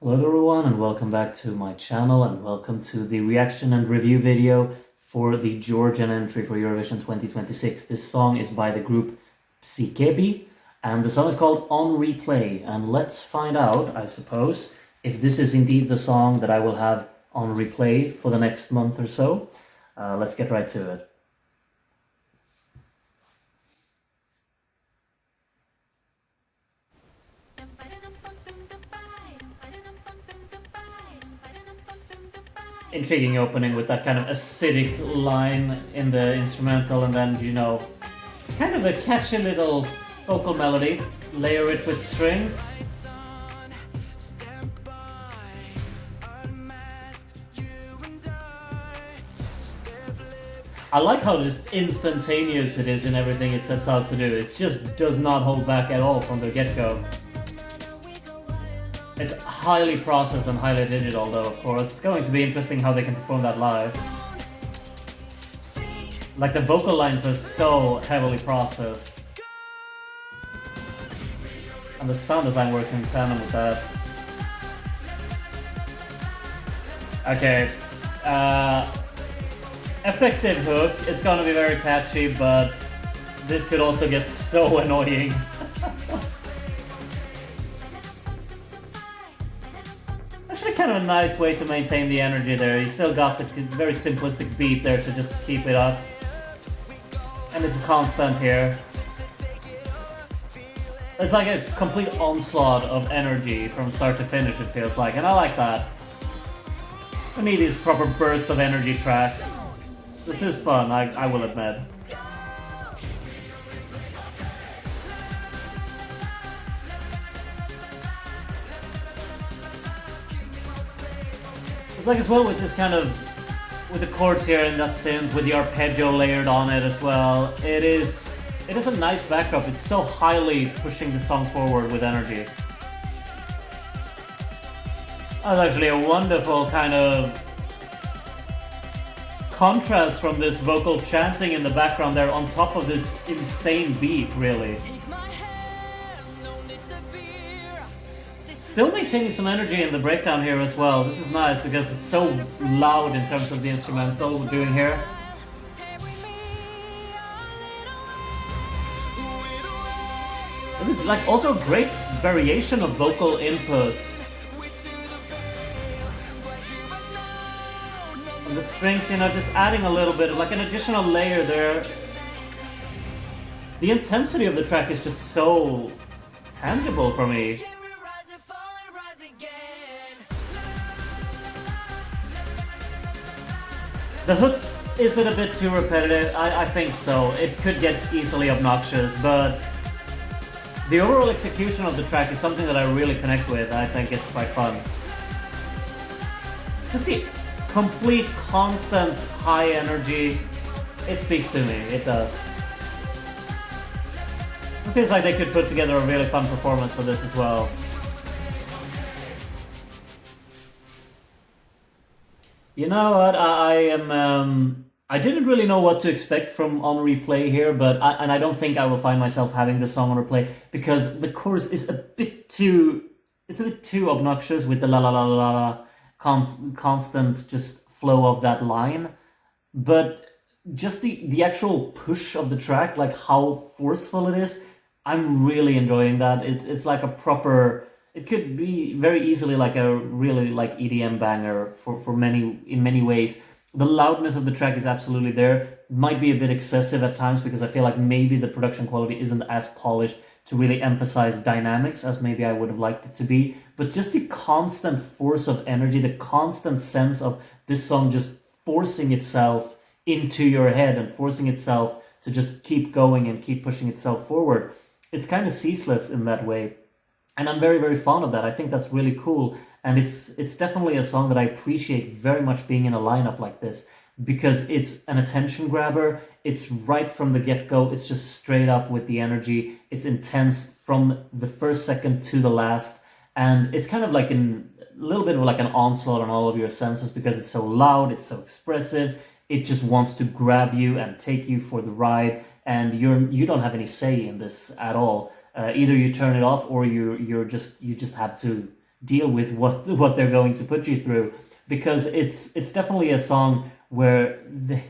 Hello everyone and welcome back to my channel and welcome to the reaction and review video for the Georgian entry for Eurovision 2026. This song is by the group Bzikebi and the song is called On Replay, and let's find out, I suppose, if this is indeed the song that I will have on replay for the next month or so. Let's get right to it. Intriguing opening with that kind of acidic line in the instrumental, and then, kind of a catchy little vocal melody. Layer it with strings. I like how just instantaneous it is in everything it sets out to do. It just does not hold back at all from the get-go. It's highly processed and highly digital, though, of course. It's going to be interesting how they can perform that live. Like, the vocal lines are so heavily processed. And the sound design works in tandem with that. Okay. Effective hook. It's gonna be very catchy, but this could also get so annoying. Actually, kind of a nice way to maintain the energy there. You still got the very simplistic beat there to just keep it up. And it's a constant here. It's like a complete onslaught of energy from start to finish, it feels like, and I like that. I need these proper bursts of energy tracks. This is fun, I will admit. It's like as well with this kind of, with the chords here in that synth, with the arpeggio layered on it as well. It is a nice backdrop. It's so highly pushing the song forward with energy. That's actually a wonderful kind of contrast from this vocal chanting in the background there on top of this insane beat, really. Still maintaining some energy in the breakdown here as well. This is nice because it's so loud in terms of the instrumental we're doing here. It's like also a great variation of vocal inputs. And the strings, just adding a little bit, like an additional layer there. The intensity of the track is just so tangible for me. The hook, is it a bit too repetitive? I think so. It could get easily obnoxious, but the overall execution of the track is something that I really connect with. I think it's quite fun. Just the complete, constant, high energy, it speaks to me, it does. It feels like they could put together a really fun performance for this as well. You know what, I didn't really know what to expect from On Replay here, but I don't think I will find myself having this song on replay, because the chorus is a bit too obnoxious with the la la la la la constant just flow of that line. But just the actual push of the track, like how forceful it is, I'm really enjoying that. It's like a proper, it could be very easily like a really like EDM banger in many ways. The loudness of the track is absolutely there. Might be a bit excessive at times because I feel like maybe the production quality isn't as polished to really emphasize dynamics as maybe I would have liked it to be. But just the constant force of energy, the constant sense of this song just forcing itself into your head and forcing itself to just keep going and keep pushing itself forward. It's kind of ceaseless in that way. And I'm very, very fond of that. I think that's really cool. And it's definitely a song that I appreciate very much being in a lineup like this, because it's an attention grabber. It's right from the get-go. It's just straight up with the energy. It's intense from the first second to the last. And it's kind of like a little bit of like an onslaught on all of your senses because it's so loud, it's so expressive. It just wants to grab you and take you for the ride. And you don't have any say in this at all. Either you turn it off or you just have to deal with what they're going to put you through, because it's definitely a song where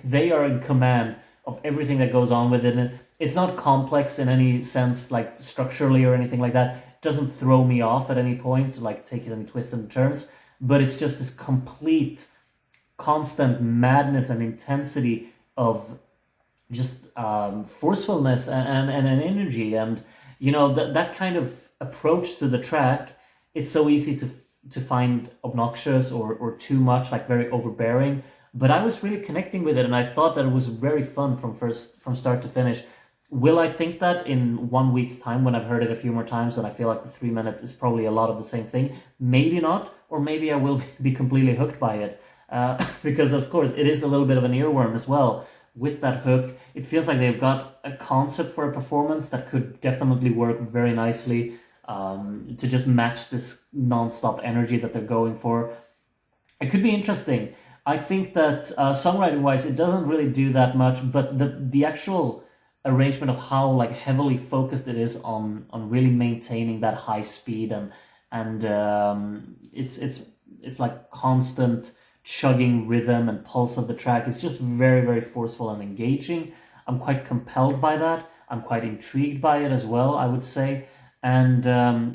they are in command of everything that goes on with it. And it's not complex in any sense, like structurally or anything like that. It doesn't throw me off at any point, like take it in twists and turns, but it's just this complete, constant madness and intensity of just forcefulness and an energy. And that kind of approach to the track, it's so easy to find obnoxious or too much, like very overbearing. But I was really connecting with it, and I thought that it was very fun from start to finish. Will I think that in 1 week's time, when I've heard it a few more times and I feel like the 3 minutes is probably a lot of the same thing? Maybe not, or maybe I will be completely hooked by it. Because of course it is a little bit of an earworm as well. With that hook, it feels like they've got a concept for a performance that could definitely work very nicely to just match this non-stop energy that they're going for. It could be interesting. I think that songwriting-wise, it doesn't really do that much, but the actual arrangement of how like heavily focused it is on really maintaining that high speed and it's like constant chugging rhythm and pulse of the track. It's just very, very forceful and engaging. I'm quite compelled by that. I'm quite intrigued by it as well, I would say. And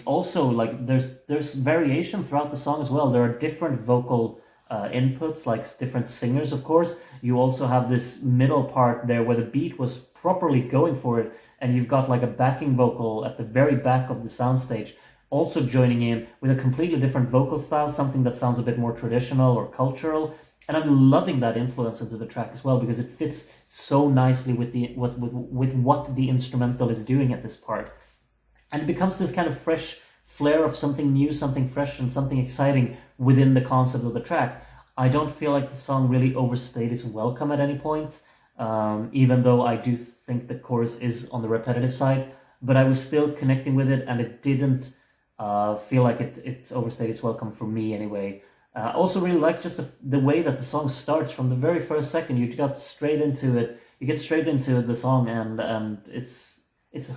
also, like, there's variation throughout the song as well. There are different vocal inputs, like different singers, of course. You also have this middle part there where the beat was properly going for it, and you've got like a backing vocal at the very back of the soundstage also joining in with a completely different vocal style, something that sounds a bit more traditional or cultural. And I'm loving that influence into the track as well, because it fits so nicely with what the instrumental is doing at this part. And it becomes this kind of fresh flair of something new, something fresh, and something exciting within the concept of the track. I don't feel like the song really overstayed its welcome at any point, even though I do think the chorus is on the repetitive side, but I was still connecting with it, and it didn't feel like it overstayed its welcome for me anyway. Also really like just the way that the song starts from the very first second. You get straight into it. You get straight into the song, and it's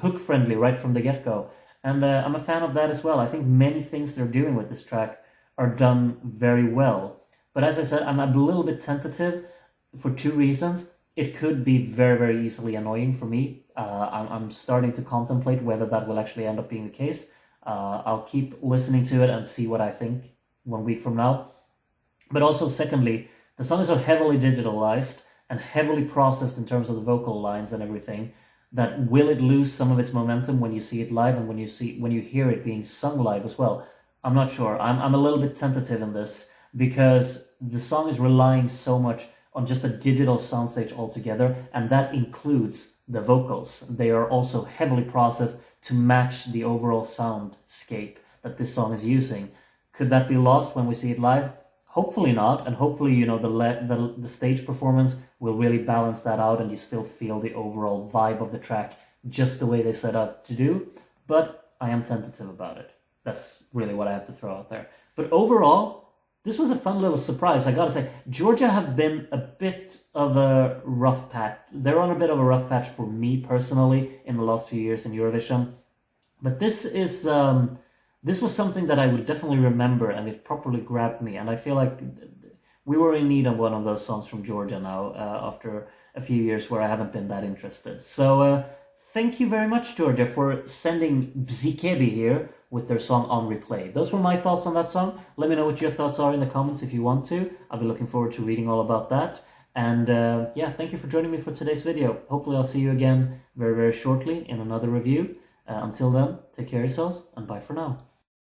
hook friendly right from the get-go. And I'm a fan of that as well. I think many things they're doing with this track are done very well. But as I said, I'm a little bit tentative for two reasons. It could be very, very easily annoying for me. I'm starting to contemplate whether that will actually end up being the case. I'll keep listening to it and see what I think 1 week from now. But also, secondly, the song is so heavily digitalized and heavily processed in terms of the vocal lines and everything, that will it lose some of its momentum when you see it live and when you hear it being sung live as well? I'm not sure. I'm a little bit tentative in this, because the song is relying so much on just a digital soundstage altogether, and that includes the vocals. They are also heavily processed to match the overall soundscape that this song is using. Could that be lost when we see it live? Hopefully not, and hopefully, the stage performance will really balance that out, and you still feel the overall vibe of the track just the way they set out to do. But I am tentative about it. That's really what I have to throw out there. But overall, this was a fun little surprise. I gotta say, Georgia have been a bit of a rough patch. They're on a bit of a rough patch for me personally in the last few years in Eurovision. But this was something that I would definitely remember, and it properly grabbed me. And I feel like we were in need of one of those songs from Georgia now, after a few years where I haven't been that interested. So thank you very much, Georgia, for sending Bzikebi here with their song On Replay. Those were my thoughts on that song. Let me know what your thoughts are in the comments if you want to. I'll be looking forward to reading all about that. And yeah, thank you for joining me for today's video. Hopefully I'll see you again very, very shortly in another review. Until then, take care of yourselves, and bye for now.